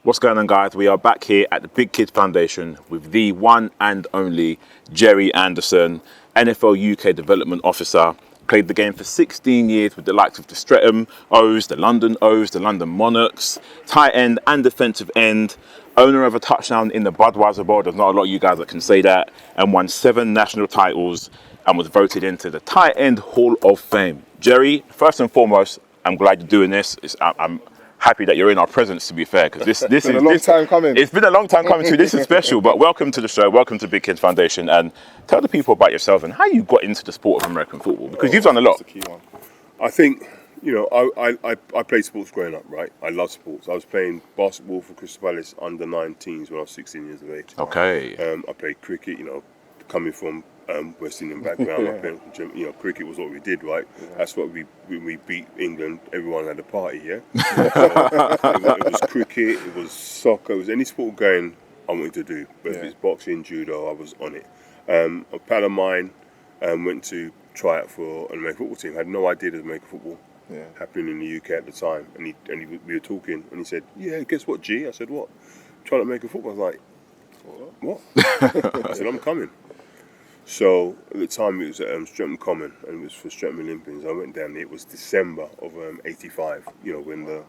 What's going on, guys? We are back here at the BIGKID Foundation with the one and only Jerry Anderson, NFL UK Development Officer. Played the game for 16 years with the likes of the Streatham O's, the London O's, the London Monarchs, tight end and defensive end, owner of a touchdown in the Budweiser Bowl. There's not a lot of you guys that can say that, and won 7 national titles and was voted into the Tight End Hall of Fame. Jerry, first and foremost, I'm glad you're doing this. I'm happy that you're in our presence, to be fair, because this is a long time coming. It's been a long time coming too. This is special, but welcome to the show. Welcome to BIGKID Foundation, and tell the people about yourself and how you got into the sport of American football, because you've done a lot. That's the key one. I think, I played sports growing up, right? I love sports. I was playing basketball for Crystal Palace under 19s when I was 16 years of age. Okay. I played cricket, coming from West Indian background. I played, cricket was what we did, right? Yeah. That's what we beat England. Everyone had a party, yeah? It was cricket, it was soccer, it was any sport going I wanted to do. But if it's boxing, judo, I was on it. A pal of mine went to try out for an American football team. I had no idea there's American football happening in the UK at the time. And we were talking, and he said, "Yeah, guess what, G?" I said, "What?" "Trying to make a football." I was like, "What?" I said, "I'm coming." So at the time it was at Streatham Common, and it was for Streatham Olympians. I went down there. It was December of '85. When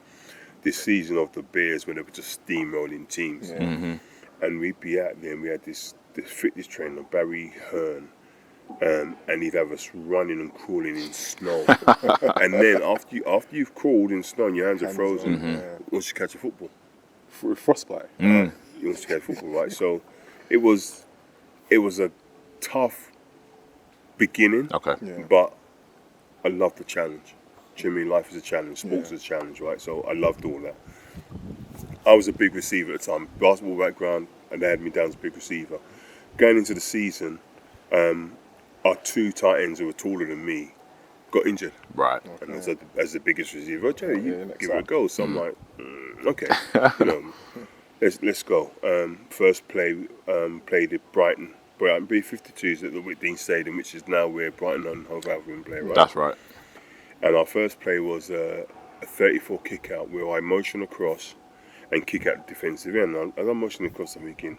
this season of the Bears, when they were just steamrolling teams, and we'd be out there, and we had this fitness trainer, Barry Hearn. And he'd have us running and crawling in snow. And then after you've crawled in snow and your hands are frozen, once you catch a football, Frostbite. you want to catch football, right? So it was a tough beginning. Okay. Yeah. But I loved the challenge. Do you know what I mean? Life is a challenge, sports is a challenge, right? So I loved all that. I was a big receiver at the time, basketball background, and they had me down as a big receiver. Going into the season, our 2 tight ends who were taller than me got injured. Right. And as the biggest receiver, Jerry, you give it a go. So I'm like, okay, let's go. First play, played at Brighton B-52s at the Whitdean Stadium, which is now where Brighton and Hove Albion play, right? That's right. And our first play was a 34 kick out where I motion across and kick out the defensive end. As I'm motioning across, I'm thinking,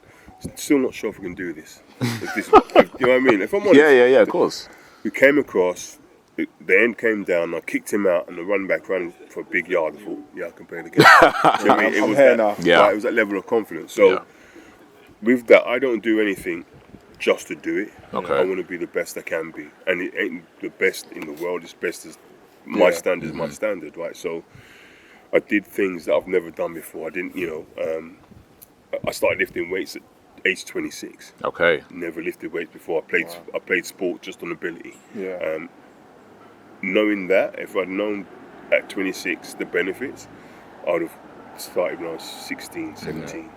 still not sure if we can do this. You know what I mean? If I'm honest, Yeah, of course. we came across, the end came down, I kicked him out, and the run back ran for a big yard. I thought, yeah, I can play the game. You know what I mean? It I'm was here that, now. Yeah. right, it was that level of confidence. So with that, I don't do anything just to do it. Okay. I want to be the best I can be. And it ain't the best in the world, it's best as my standard is my standard, right? So I did things that I've never done before. I didn't, I started lifting weights at age 26. Okay. Never lifted weights before. I played sport just on ability. Yeah. Knowing that, if I'd known at 26 the benefits, I would have started when I was 16, 17. Do you know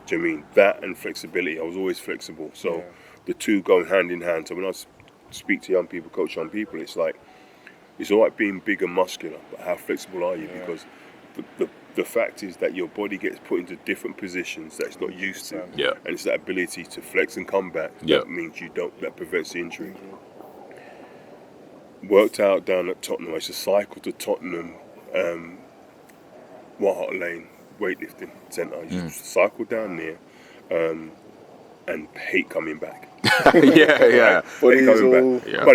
what I mean? That and flexibility. I was always flexible. So the two go hand in hand. So when I speak to young people, coach young people, it's like, it's all right being big and muscular, but how flexible are you? Because the fact is that your body gets put into different positions that it's not used to. Yeah. And it's that ability to flex and come back that means that prevents the injury. Worked out down at Tottenham. I used to cycle to Tottenham, White Hart Lane weightlifting centre. I used to cycle down there and hate coming back. yeah. But Hate coming back. Yeah.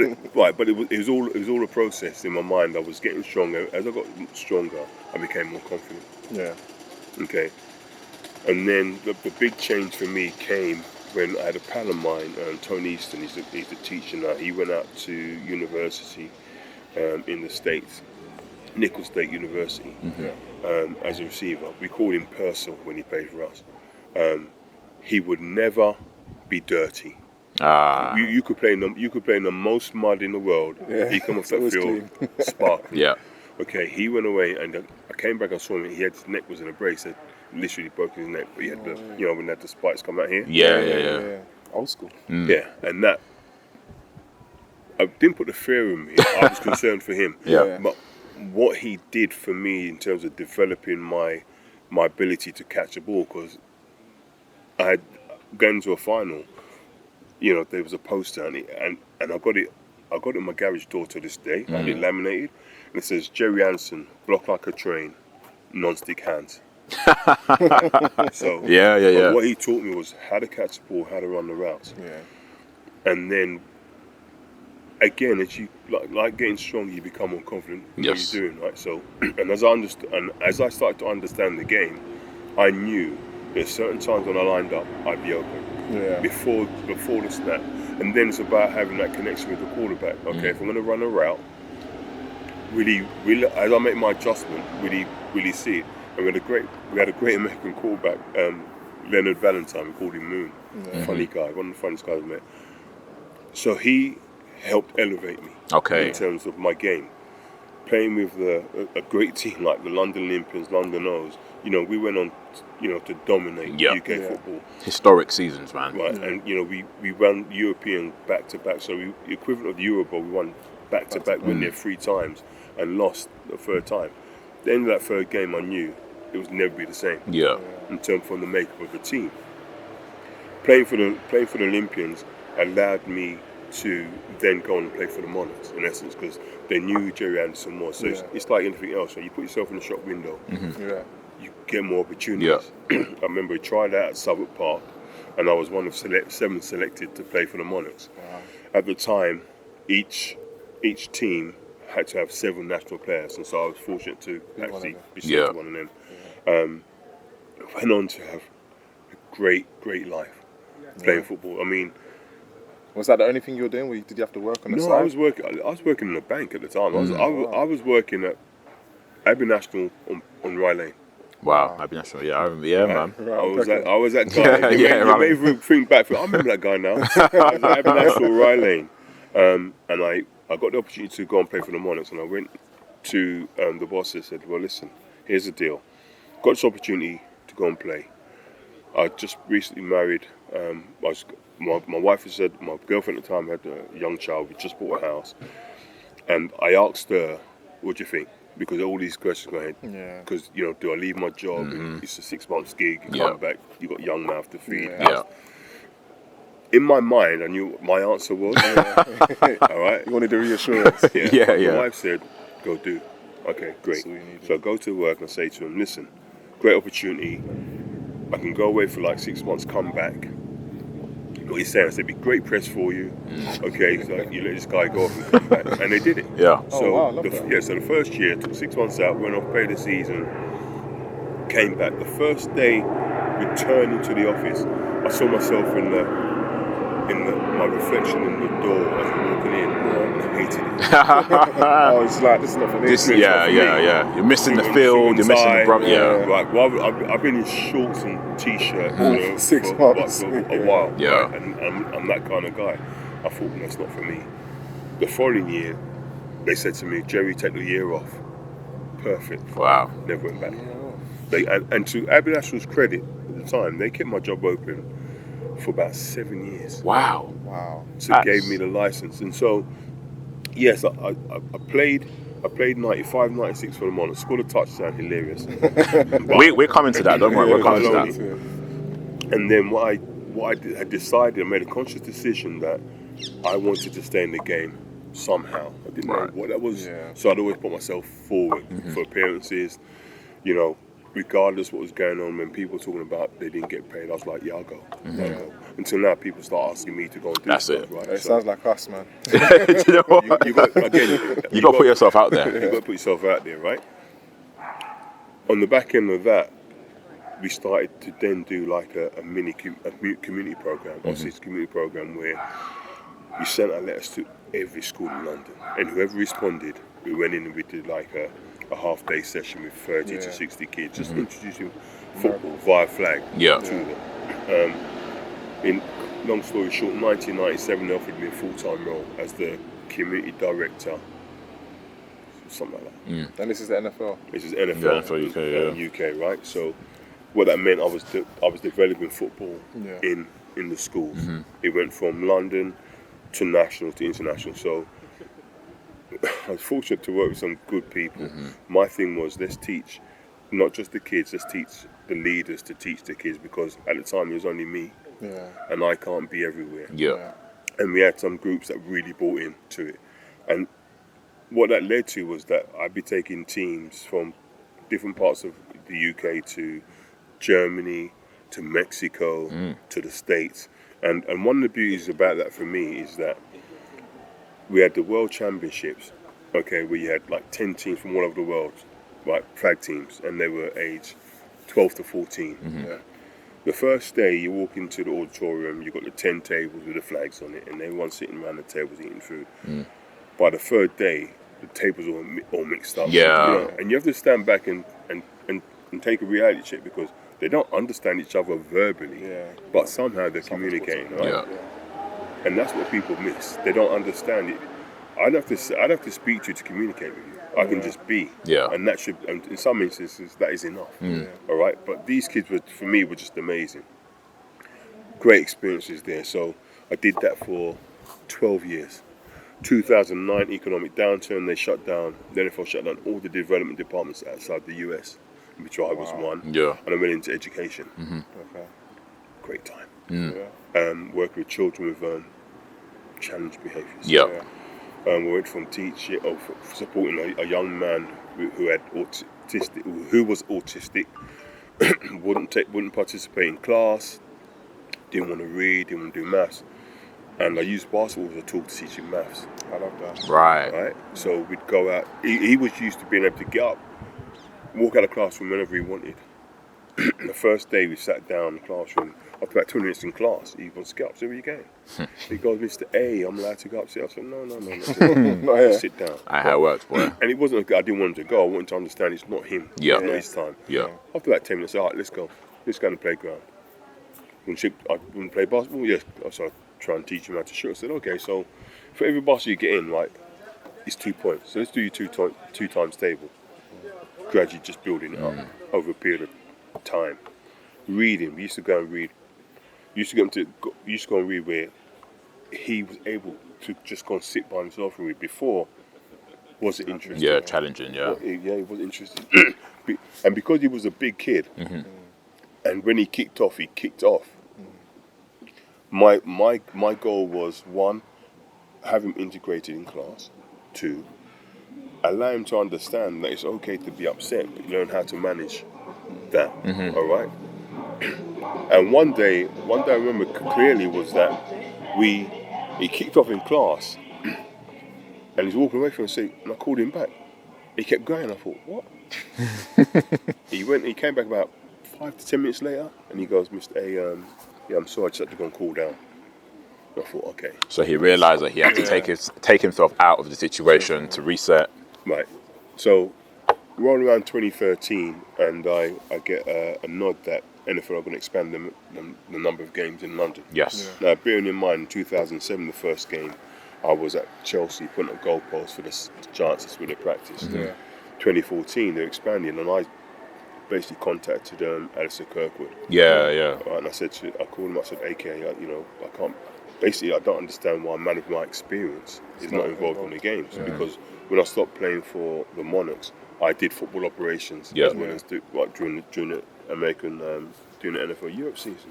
But it was all a process in my mind. I was getting stronger. As I got stronger, I became more confident. Yeah. Okay. And then the big change for me came when I had a pal of mine, Tony Easton. He's a teacher now. He went out to university in the States, Nicholls State University, as a receiver. We called him Purcell when he played for us. He would never be dirty. You could play in the most mud in the world. He come off that field sparkling. Yeah. Okay, he went away, and I came back. I saw him. His neck was in a brace. It literally broke his neck. But he had when the spikes come out here. Yeah. Old school. Yeah, and that I didn't put the fear in me. I was concerned for him. Yeah. But what he did for me in terms of developing my ability to catch a ball, because I had gone to a final. There was a poster and I got it in my garage door to this day. I had it laminated, and it says Jerry Anderson, block like a train, non-stick hands. So Yeah. what he taught me was how to catch the ball, how to run the routes, and then again, as you like getting strong, you become more confident in what you're doing, right? So, and as I started to understand the game, I knew there's certain times when I lined up, I'd be open. Before the snap, and then it's about having that connection with the quarterback. Okay, if I'm going to run a route, really, as I make my adjustment, really see it. And we had a great American quarterback, Leonard Valentine. We called him Moon. Funny guy, one of the funniest guys I met. So he helped elevate me in terms of my game. Playing with a great team like the London Olympians, London O's, we went on, to dominate UK football. Historic seasons, man. Right, and we ran European back to back. So the equivalent of the Euro Bowl, we won back to back, went there 3 times and lost the 3rd time. The end of that 3rd game, I knew it was never be the same. In terms from the makeup of the team. Playing for the Olympians allowed me to then go and play for the Monarchs, in essence, because they knew who Jerry Anderson was. So it's like anything else. When you put yourself in the shop window, you get more opportunities. I remember I tried out at Southwark Park, and I was one of 7 selected to play for the Monarchs. At the time, each team had to have 7 national players, and so I was fortunate to actually be selected one of them. Went on to have a great life playing football. I mean, was that the only thing you were doing? Did you have to work on the side? No, I was working in a bank at the time. I was working at Abbey National on Rye Lane. Wow, Abbey National. Yeah, I remember. Man. I was that guy. You may even think back. I remember that guy now. I was at Abbey National Rye Lane, and I got the opportunity to go and play for the Monarchs, and I went to the boss and said, "Well, listen, here's the deal. Got this opportunity to go and play. I just recently married. My wife said, my girlfriend at the time had a young child. We just bought a house, and I asked her, "What do you think?" Because all these questions go ahead. Because do I leave my job? It's a 6-month gig. You come back. You got young mouth to feed. In my mind, I knew what my answer was. All right. You wanted the reassurance. My wife said, "Go do." Okay, great. So I go to work and I say to him, "Listen, great opportunity. I can go away for like 6 months, come back." What he's saying, I said, "It'd be great press for you." Okay, so you let this guy go off and come back, and they did it. So so the first year, took 6 months out, went off, played the season, came back. The first day, returning to the office, I saw myself in my reflection in the door as I'm walking in, and I hated it. I was like, this is not for me. You're missing the field, you're missing the brother. Like, well, I've been in shorts and t-shirt for 6 months for a while. Right? And I'm that kind of guy. I thought, that's not for me. The following year, they said to me, "Jerry, take the year off." Perfect. Wow. Never went back. And to Abbey National's credit, at the time, they kept my job open for about 7 years. Wow. So it gave me the license. And so, yes, I played 95, 96 for the Monarchs. Scored a touchdown, hilarious. We're coming to that, don't worry, we're coming to that. And then what I had decided, I made a conscious decision that I wanted to stay in the game somehow. I didn't know what that was. So I'd always put myself forward for appearances, regardless what was going on. When people were talking about they didn't get paid, I was like, yeah, I'll go. Until now, people start asking me to go and do stuff. Right? It sounds like us, man. You know what? You got to put yourself out there. You got to put yourself out there, right? On the back end of that, we started to then do like a mini community program, Aussie's community program, where we sent our letters to every school in London, and whoever responded, we went in and we did like a half-day session with 30 to 60 kids, just introducing football via flag to them. In long story short, 1997 they offered me a full-time role as the community director, something like that. And this is the NFL. This is NFL, UK, right? So what that meant, I was developing football in the schools. It went from London to national to international. So I was fortunate to work with some good people. My thing was, let's teach not just the kids, let's teach the leaders to teach the kids, because at the time it was only me and I can't be everywhere. And we had some groups that really bought into it. And what that led to was that I'd be taking teams from different parts of the UK to Germany to Mexico to the States. And one of the beauties about that for me is that we had the World Championships, okay, where you had like 10 teams from all over the world, like flag teams, and they were aged 12 to 14. Yeah. The first day you walk into the auditorium, you've got the 10 tables with the flags on it, and everyone's sitting around the tables eating food. By the third day, the tables are all mixed up. Yeah. You know, and you have to stand back and take a reality check, because they don't understand each other verbally, but somehow they're communicating, right? Yeah. And that's what people miss. They don't understand it. I'd have to speak to you to communicate with you. I can just be. Yeah. And that should, and in some instances, that is enough. All right. But these kids were, for me, were just amazing. Great experiences there. So I did that for 12 years. 2009 economic downturn, they shut down. The NFL shut down all the development departments outside the US, which I was one. Yeah. And I went into education. Okay. Great time. Yeah. Working with children with challenged behaviours. Yeah. We went from teaching, supporting a young man who had who was autistic, wouldn't participate in class, didn't want to read, didn't want to do maths, and I used basketball as a tool to teach him maths. I love that. Right. So we'd go out. He was used to being able to get up, walk out of the classroom whenever he wanted. The first day we sat down in the classroom, after about 20 minutes in class, he wants to get up. So where are you going? He goes, Mr. A, I'm allowed to go upstairs. I said, no. Not here. Sit down. How it works, boy. And it wasn't, I didn't want him to go. I wanted to understand it's not him. Yeah. It's not his time. Yeah. After about 10 minutes, all right, let's go. Let's go on the playground. I want to play basketball? Yes. So I try and teach him how to shoot. I said, okay, so for every basket you get in, like, it's 2 points. So let's do your two times table. Gradually just building it up over a period of time. Reading, we used to go and read. Used to go and read where he was able to just go and sit by himself and read. Before, was it interesting? Yeah, challenging, yeah. He was interested. And because he was a big kid, and when he kicked off, My goal was, 1, have him integrated in class. 2, allow him to understand that it's okay to be upset, but learn how to manage that. All right. And one day I remember clearly was that he kicked off in class, and he's walking away from me, and I called him back. He kept going. I thought, what? He came back about 5 to 10 minutes later, and he goes, Mr. A, yeah, I'm sorry, I just had to go and cool down. And I thought, okay. So he realised that he had to take himself out of the situation to reset. Right. So, roll around 2013, and I get a nod that NFL are going to expand the number of games in London. Yes. Now, bearing in mind, in 2007, the first game, I was at Chelsea putting up goalposts for the Giants with their practice. 2014, they're expanding, and I basically contacted Alistair Kirkwood. Yeah. Right, and I called him. I said, AK, I can't. Basically, I don't understand why a man of my experience is not involved in the games. Because when I stopped playing for the Monarchs, I did football operations as well as during the American, during the NFL Europe season.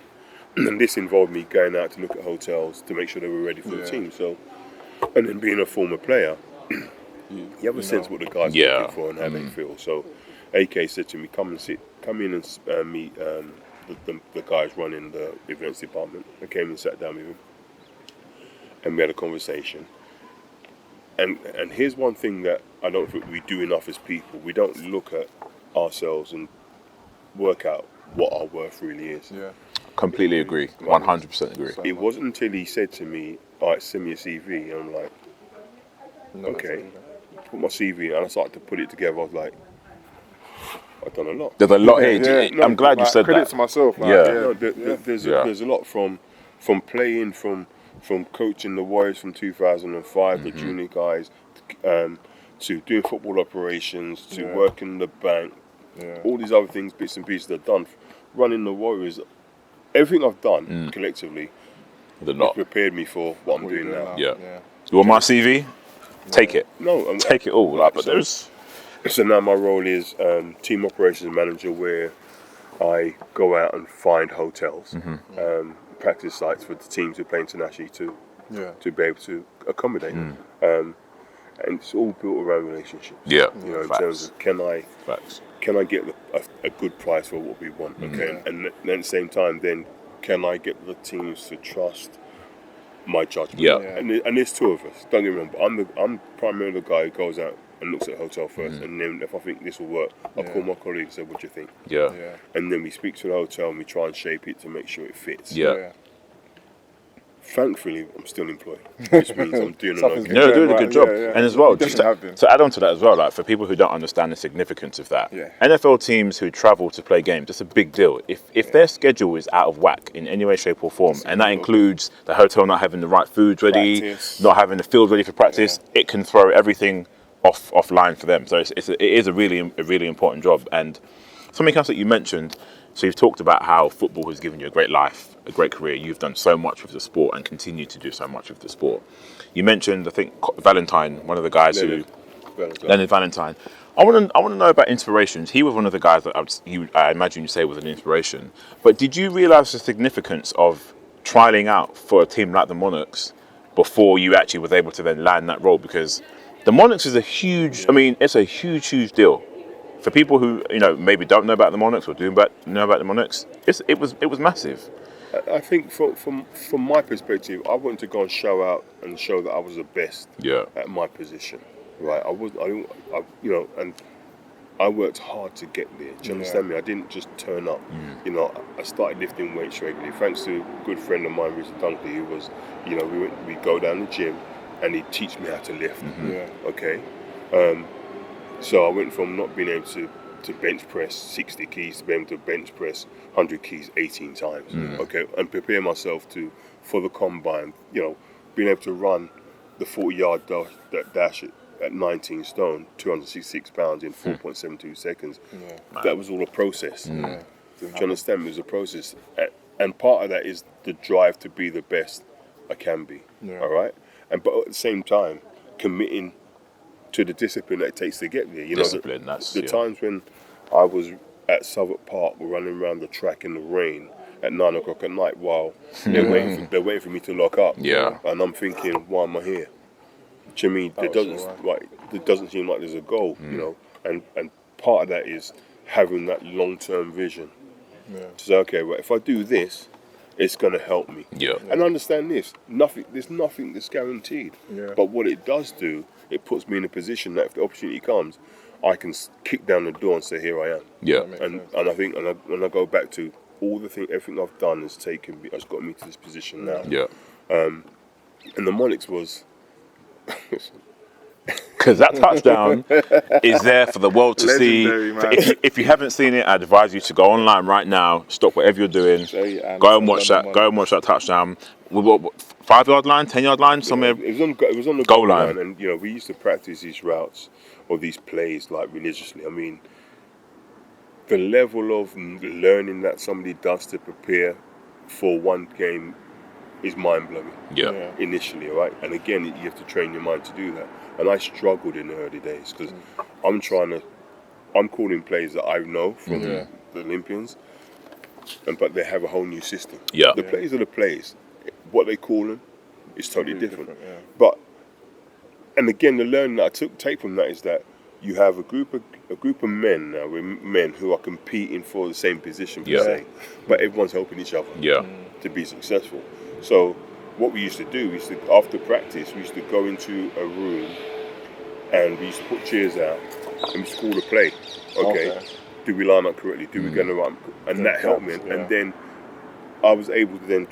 And this involved me going out to look at hotels to make sure they were ready for the team. So, and then being a former player, you have a sense what the guys are looking for and how they feel. So, AK said to me, come in and meet the guys running the events department. I came and sat down with him, and we had a conversation. And here's one thing that I don't think we do enough as people. We don't look at ourselves and work out what our worth really is. Yeah. Completely agree. 100% agree. It wasn't until he said to me, all right, send me a CV. And I'm like, okay. Put my CV, and I started to put it together. I was like, I've done a lot. There's a lot here. I'm glad you said credit that. to myself. Like, No, there's a lot from playing, from coaching the Warriors from 2005, the junior guys, to doing football operations, to working the bank, all these other things, bits and pieces I've done, running the Warriors. Everything I've done collectively has prepared me for what I'm doing now. Yeah. You want my CV? Take it. No, Take it all. Like, but there's. So now my role is team operations manager, where I go out and find hotels, practice sites for the teams who play internationally to be able to accommodate them. and it's all built around relationships. Yeah. You know, in Facts. terms of can I get a good price for what we want? Okay, and then at the same time, then can I get the teams to trust my judgment? Yeah. And there's two of us. Don't get me wrong, but I'm primarily the guy who goes out and looks at a hotel first, and then if I think this will work, I'll call my colleague and say, "What do you think?" Yeah. And then we speak to the hotel and we try and shape it to make sure it fits. Yeah. Thankfully, I'm still employed, which means I'm doing an Something's okay. good. No, doing a Right, good job. yeah. And as well, You just definitely have been. to add on to that as well, like for people who don't understand the significance of that, Yeah. NFL teams who travel to play games, it's a big deal. If their schedule is out of whack in any way, shape or form, and that includes the hotel not having the right food ready, Practice. not having the field ready for practice, it can throw everything offline for them. So it is a really important job. And something else that you mentioned, so you've talked about how football has given you a great life, a great career. You've done so much with the sport and continue to do so much with the sport. You mentioned, I think, Valentine, one of the guys Leonard Valentine. I want to know about inspirations. He was one of the guys that I imagine you say was an inspiration. But did you realise the significance of trialing out for a team like the Monarchs before you actually was able to then land that role? Because the Monarchs is a huge, it's a huge deal. For people who maybe don't know about the Monarchs or know about the Monarchs, it was massive. I think from my perspective, I wanted to go and show out and show that I was the best at my position, right? And I worked hard to get there. Do you understand me? I didn't just turn up. You know, I started lifting weights regularly, thanks to a good friend of mine, Richard Dunkley, who was, we go down the gym and he'd teach me how to lift. Okay. So I went from not being able to bench press 60 keys to being able to bench press 100 keys 18 times, okay, and prepare myself for the combine, being able to run the 40-yard dash at 19 stone, 266 pounds in 4.72 seconds. That was all a process. Do you understand? It was a process. And part of that is the drive to be the best I can be, all right? But at the same time, committing to the discipline that it takes to get there. The times when I was at Southwark Park, we're running around the track in the rain at 9 o'clock at night while they're waiting for me to lock up. And I'm thinking, why am I here? Do you mean it doesn't seem like there's a goal, And part of that is having that long-term vision. To say, okay, well, if I do this, it's going to help me. And understand this: there's nothing that's guaranteed. But what it does do, it puts me in a position that if the opportunity comes, I can kick down the door and say, "Here I am." And I think, when I go back to everything I've done has got me to this position now. And the Monarchs was. Because that touchdown is there for the world to see. If you haven't seen it, I'd advise you to go online right now, stop whatever you're doing, go and watch that. Go and watch that touchdown. What 5-yard line, 10-yard line, somewhere. It was on the goal line, and we used to practice these routes or these plays like religiously. I mean, the level of learning that somebody does to prepare for one game is mind-blowing. Initially, right? And again, you have to train your mind to do that. And I struggled in the early days because I'm calling plays that I know from the Olympians, but they have a whole new system. The plays are the plays. What they call them is totally different. And again, the learning that I take from that is that you have a group of men now, men who are competing for the same position per se, but everyone's helping each other to be successful. So what we used to do, after practice, we used to go into a room and we used to put chairs out and we used to call the play. Okay. Do we line up correctly? Do we get the right? And that helped me. And then I was able to then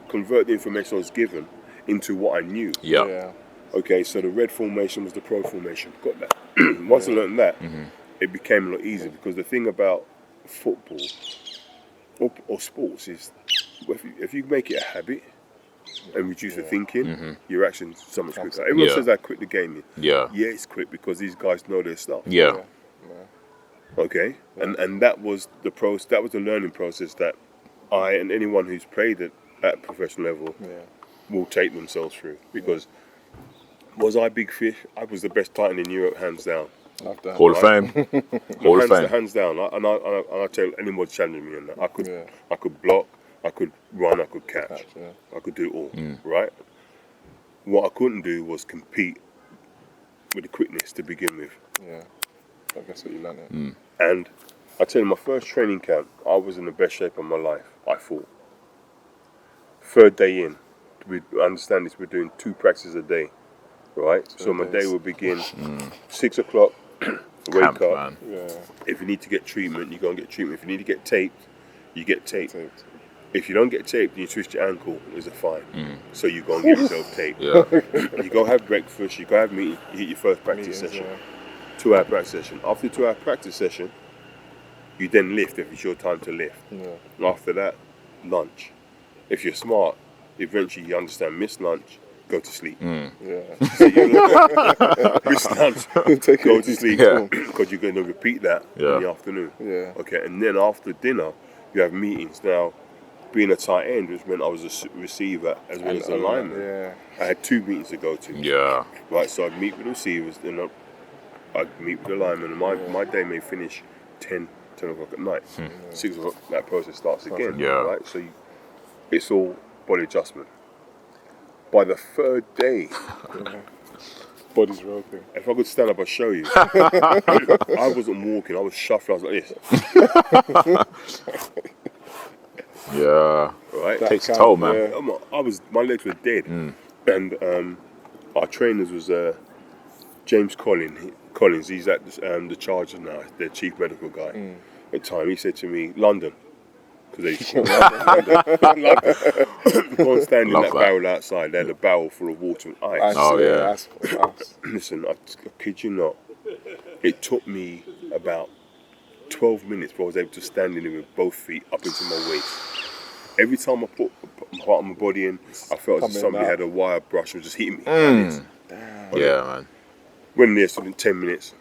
convert the information I was given into what I knew. Okay, so the red formation was the pro formation. Got that. Once I learned that, it became a lot easier, because the thing about football or sports is if you make it a habit and reduce the thinking, your action's so much quicker. Everyone says how quick the game is. It's quick because these guys know their stuff. Okay, and that was the learning process that I and anyone who's played at professional level will take themselves through. Because was I big fish? I was the best tight end in Europe, hands down. Hall of Fame. Hall of Fame. Hands down. And I tell anyone challenging me on that. I could block, I could run, I could catch. I could do it all, right? What I couldn't do was compete with the quickness to begin with. Yeah. I guess what you learned it. And I tell you, my first training camp, I was in the best shape of my life, I thought. Third day in, we understand this, we're doing 2 practices a day, right? So my day will begin 6 o'clock, wake Camp, up. man. Yeah. If you need to get treatment, you go and get treatment. If you need to get taped, you get taped. Taped. If you don't get taped and you twist your ankle, there's a fine. So you go and get yourself taped. Yeah. You go have breakfast, you go have meeting, you hit your first practice Meetings, session. yeah. 2-hour practice session. After the 2-hour practice session, you then lift if it's your time to lift. Yeah. After that, lunch. If you're smart, eventually you understand, miss lunch, go to sleep. Yeah. Miss lunch, Take go it to easy. sleep, Yeah. because you're going to repeat that Yeah. in the afternoon. Yeah. Okay, and then after dinner, you have meetings. Now, being a tight end, which meant I was a receiver as well as a lineman. Yeah. I had 2 meetings to go to. Yeah. Right, so I'd meet with the receivers, then I'd meet with the linemen, and my day may finish 10 o'clock at night. 6 o'clock, that process starts again. Yeah. Right, so it's all body adjustment. By the 3rd day, Body's roping. if I could stand up, I'd show you. I wasn't walking, I was shuffling, I was like this. Yeah. Right? Takes a toll, man. Yeah. My legs were dead. And our trainers was James Collins. He's at the Chargers now, their chief medical guy. At the time, he said to me, London, because they go and stand in Love that that. barrel outside. They had a barrel full of water and ice. Oh, yeah. That's class. Listen, I kid you not, it took me about 12 minutes before I was able to stand in it with both feet up into my waist. Every time I put part of my body in, I felt as if Coming somebody out. had a wire brush and was just hitting me. Yeah, man. Went in there, so in 10 minutes,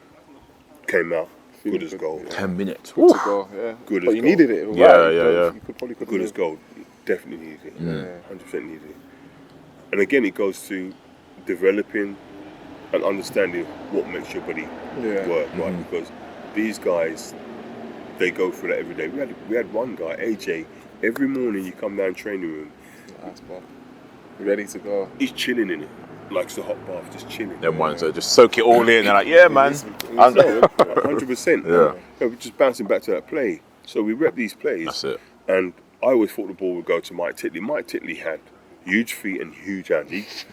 came out, Feeling good as good, gold. yeah. 10 minutes. Good to go, yeah. Good but as you gold. needed it. Yeah, right? yeah. You could probably couldn't Good as do- gold, definitely needed it. Yeah. 100% needed it. And again, it goes to developing and understanding what makes your body Yeah. work, right? Because these guys, they go through that every day. We had one guy, AJ. Every morning you come down training room, Nice, bro. Ready to go. he's chilling in it, likes the hot bath, just chilling. Them ones that just soak it all in. They're like, yeah, man. I'm- 100%. Yeah. We're just bouncing back to that play. So we rep these plays. That's it. And I always thought the ball would go to Mike Titley. Mike Titley had huge feet and huge hands.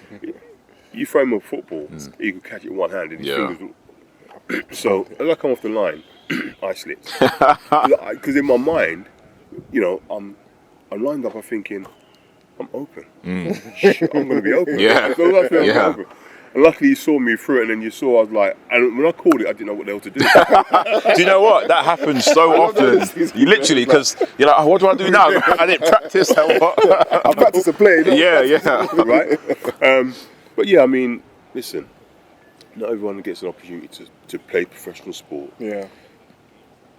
You throw him a football, he could catch it with one hand and his Yeah. fingers would... So as I come off the line, I slipped. Because in my mind, you know, I'm lined up, I'm thinking, I'm open. Shit, I'm going to be open. Yeah. So I feel I'm Yeah. open. And luckily you saw me through it, and then you saw I was like, and when I called it, I didn't know what the hell to do. Do you know what? That happens so often. You literally, because you're like, oh, what do I do now? I didn't practice. I practice to play. No? Yeah, yeah. Right? But yeah, I mean, listen, not everyone gets an opportunity to play professional sport Yeah.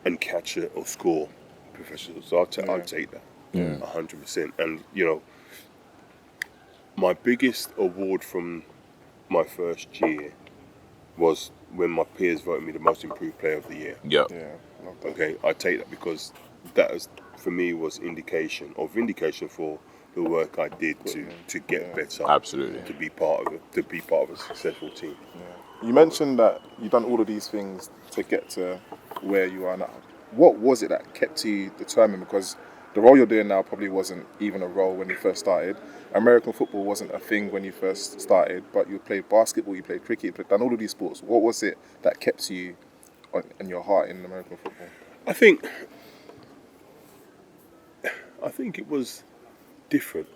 and catch it or score professional. So I'll take that, 100%. And you know, my biggest award from my first year was when my peers voted me the most improved player of the year. Yeah. Yeah. Love that. Okay, I take that because that was, for me, was indication or vindication for the work I did to get better. Absolutely. To be part of a successful team. You mentioned that you've done all of these things to get to where you are now. What was it that kept you determined? Because the role you're doing now probably wasn't even a role when you first started. American football wasn't a thing when you first started, but you played basketball, you played cricket, you've done all of these sports. What was it that kept you in your heart in American football? I think it was different,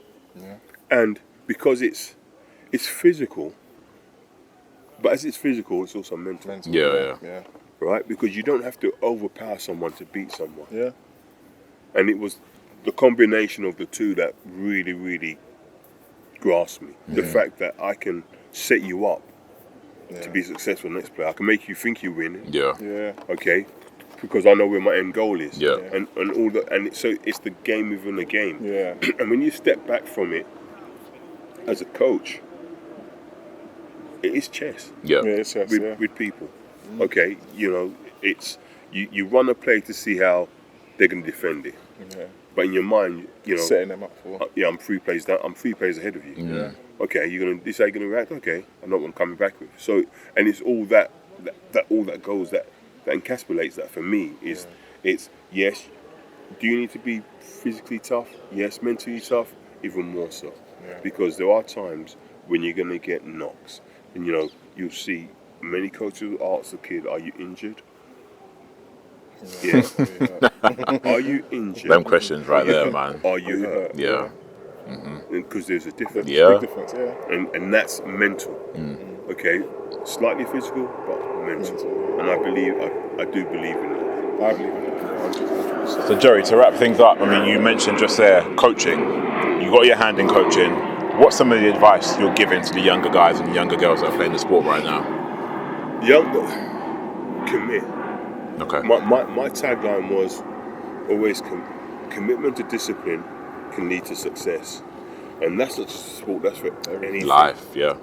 and because it's physical, but as it's physical, it's also mental, Yeah. right? Because you don't have to overpower someone to beat someone, Yeah. and it was the combination of the two that really, really grasped me. The fact that I can set you up to be successful next player. I can make you think you win. Yeah. Yeah. Okay, because I know where my end goal is. Yeah. And so it's the game within the game. Yeah. And when you step back from it as a coach, it is chess Yeah. Yeah, it's just, with people. Okay, you know, it's you run a play to see how they're going to defend it. yeah. But in your mind, you know, Setting them up for. yeah, I'm 3 plays down. I'm 3 plays ahead of you. Yeah. Okay, this how you're gonna react. Okay, I'm not gonna come back with. So, and it's all that all that goes that encapsulates that for me is it's yes. Do you need to be physically tough? Yes, mentally tough, even more so, because there are times when you're gonna get knocks, and you know you'll see many coaches ask the kid, "Are you injured?" Yeah. Are you injured? Them questions right there, man. Are you hurt? Yeah. Because there's a difference. Yeah. Big difference, yeah. And that's mental. Okay, slightly physical, but mental. And I do believe in it. I believe in it. 100%. So Jerry, to wrap things up, I mean, you mentioned just there coaching. You got your hand in coaching. What's some of the advice you're giving to the younger guys and the younger girls that are playing the sport right now? Younger, commit. Okay. My tagline was always commitment to discipline can lead to success, and that's not just sport. That's for anything. Life, yeah.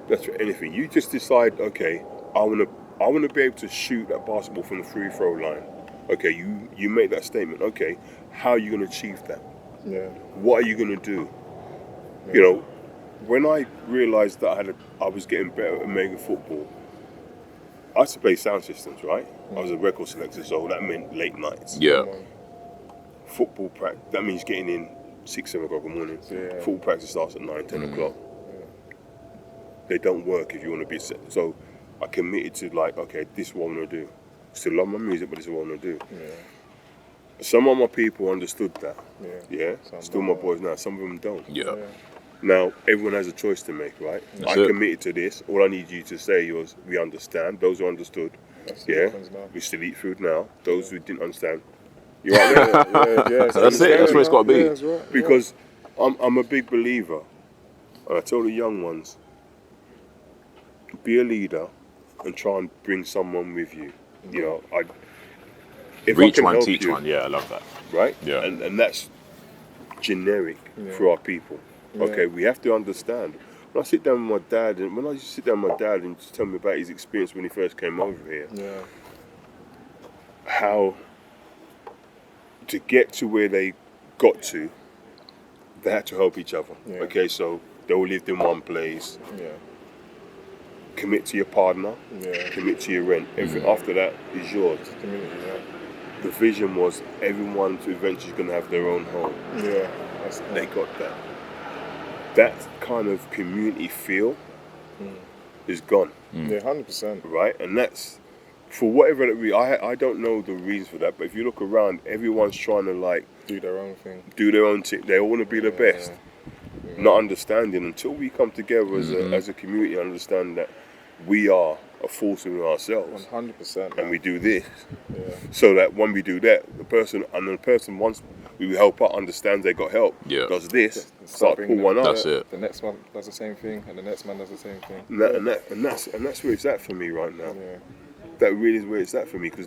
That's for anything. You just decide, okay, I wanna be able to shoot that basketball from the free throw line. Okay, you make that statement. Okay, how are you gonna achieve that? Yeah. What are you gonna do? You know, when I realised that I was getting better at making football, I used to play sound systems, right? I was a record selector, so that meant late nights. Yeah. Football practice, that means getting in 6, 7 o'clock in the morning. Yeah. Football practice starts at 9, 10 o'clock. They don't work if you want to be set. So I committed to like, okay, this is what I'm going to do. Still love my music, but this is what I'm going to do. Yeah. Some of my people understood that. Yeah. Yeah. Still my boys now. Some of them don't. Yeah. Now, everyone has a choice to make, right? That's I it. committed to this. All I need you to say was, we understand. Those who understood, That's yeah, what happens now. we still eat food now. Those who didn't understand, you're right there. Yeah. That's it. That's where it's got to be. Yeah, that's right. Because I'm a big believer, and I tell the young ones, be a leader and try and bring someone with you. You know, if I Reach can one, help teach you, one. Yeah, I love that. right? Yeah. And that's generic for our people. Okay, we have to understand. When I sit down with my dad, and when I used to sit down with my dad and just tell me about his experience when he first came over here, how to get to where they got to, they had to help each other. Yeah. Okay, so they all lived in one place. Yeah. Commit to your partner. Yeah. Commit to your rent. Everything after that is yours. Community, The vision was everyone to eventually going to have their own home. yeah. They got that. That kind of community feel is gone, Yeah, 100%. right? And that's for whatever it I don't know the reason for that, but if you look around, everyone's trying to like Do their own thing. do their own thing. They all want to be the best. Not understanding until we come together as a community and understand that we are a force in ourselves 100%. and we do this. So that when we do that, the person once we help out understands they got help, does this, start pull one up. That's it. The next one does the same thing, and the next man does the same thing. And that's where it's at for me right now. Yeah. That really is where it's at for me because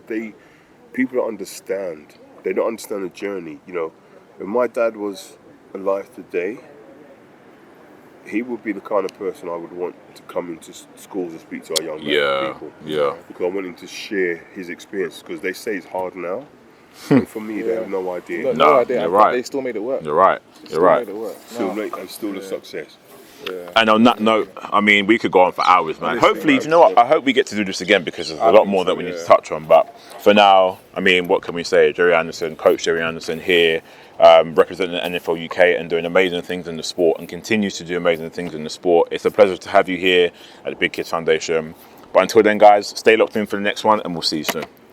people don't understand. They don't understand the journey. You know, if my dad was alive today, he would be the kind of person I would want to come into schools and speak to our young people. Yeah. Because I want him to share his experience because they say it's hard now. And for me, they have no idea. No idea. you're In fact, right. They still made it work. You're right. You're right. Made it work. Still a success. And on that note, I mean, we could go on for hours, man. Hopefully, do you know what? I hope we get to do this again because there's a lot more that we need to touch on. But for now, I mean, what can we say? Jerry Anderson, Coach Jerry Anderson here, representing the NFL UK and doing amazing things in the sport and continues to do amazing things in the sport. It's a pleasure to have you here at the Big Kids Foundation. But until then, guys, stay locked in for the next one and we'll see you soon.